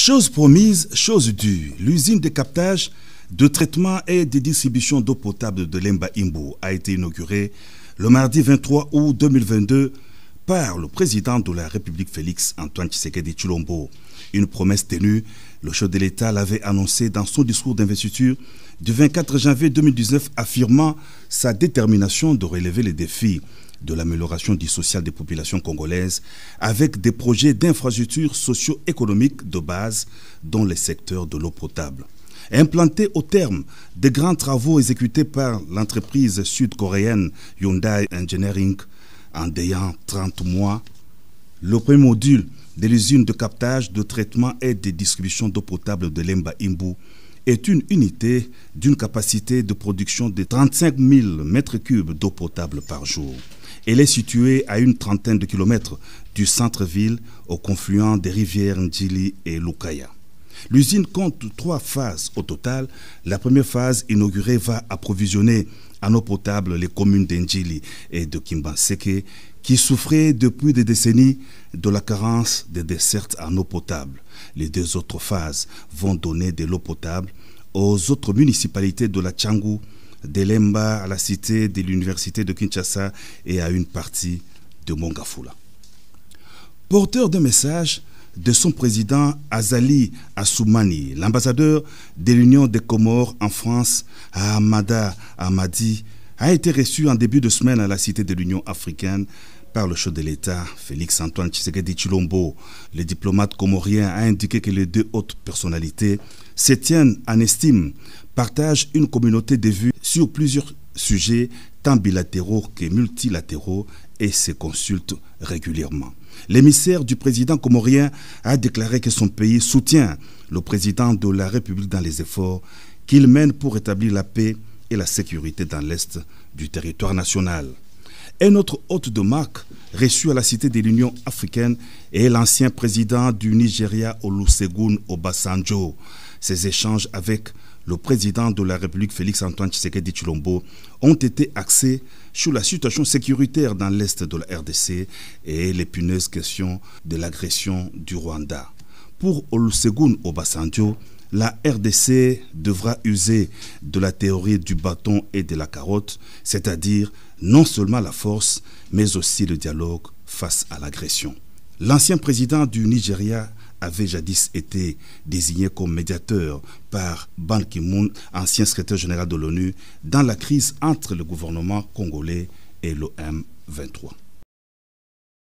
Chose promise, chose due. L'usine de captage, de traitement et de distribution d'eau potable de Lemba Imbu a été inaugurée le mardi 23 août 2022 par le président de la République Félix Antoine Tshisekedi Tshilombo. Une promesse tenue, le chef de l'État l'avait annoncé dans son discours d'investiture du 24 janvier 2019, affirmant sa détermination de relever les défis de l'amélioration du social des populations congolaises avec des projets d'infrastructures socio-économiques de base dans les secteurs de l'eau potable. Implanté au terme des grands travaux exécutés par l'entreprise sud-coréenne Hyundai Engineering en ayant 30 mois, le premier module de l'usine de captage, de traitement et de distribution d'eau potable de Lemba Imbu est une unité d'une capacité de production de 35 000 m3 d'eau potable par jour. Elle est située à une trentaine de kilomètres du centre-ville, au confluent des rivières Ndjili et Lukaya. L'usine compte 3 phases au total. La première phase inaugurée va approvisionner en eau potable les communes d'Ndjili et de Kimbanseke qui souffraient depuis des décennies de la carence des dessertes en eau potable. Les 2 autres phases vont donner de l'eau potable aux autres municipalités de la Tchangou, de Lemba, à la cité de l'université de Kinshasa et à une partie de Mongafula. Porteur d'un message de son président Azali Assoumani, l'ambassadeur de l'Union des Comores en France, Ahmada Ahmadi, a été reçu en début de semaine à la cité de l'Union africaine par le chef de l'État, Félix Antoine Tshisekedi Tshilombo. Le diplomate comorien a indiqué que les 2 hautes personnalités se tiennent en estime, partagent une communauté de vues sur plusieurs sujets, tant bilatéraux que multilatéraux, et se consultent régulièrement. L'émissaire du président comorien a déclaré que son pays soutient le président de la République dans les efforts qu'il mène pour rétablir la paix et la sécurité dans l'est du territoire national. Un autre hôte de marque reçu à la cité de l'Union africaine est l'ancien président du Nigeria, Olusegun Obasanjo. Ces échanges avec le président de la République, Félix Antoine Tshisekedi Tshilombo, ont été axés sur la situation sécuritaire dans l'est de la RDC et l'épineuse question de l'agression du Rwanda. Pour Olusegun Obasanjo, la RDC devra user de la théorie du bâton et de la carotte, c'est-à-dire non seulement la force, mais aussi le dialogue face à l'agression. L'ancien président du Nigeria avait jadis été désigné comme médiateur par Ban Ki-moon, ancien secrétaire général de l'ONU, dans la crise entre le gouvernement congolais et le M23.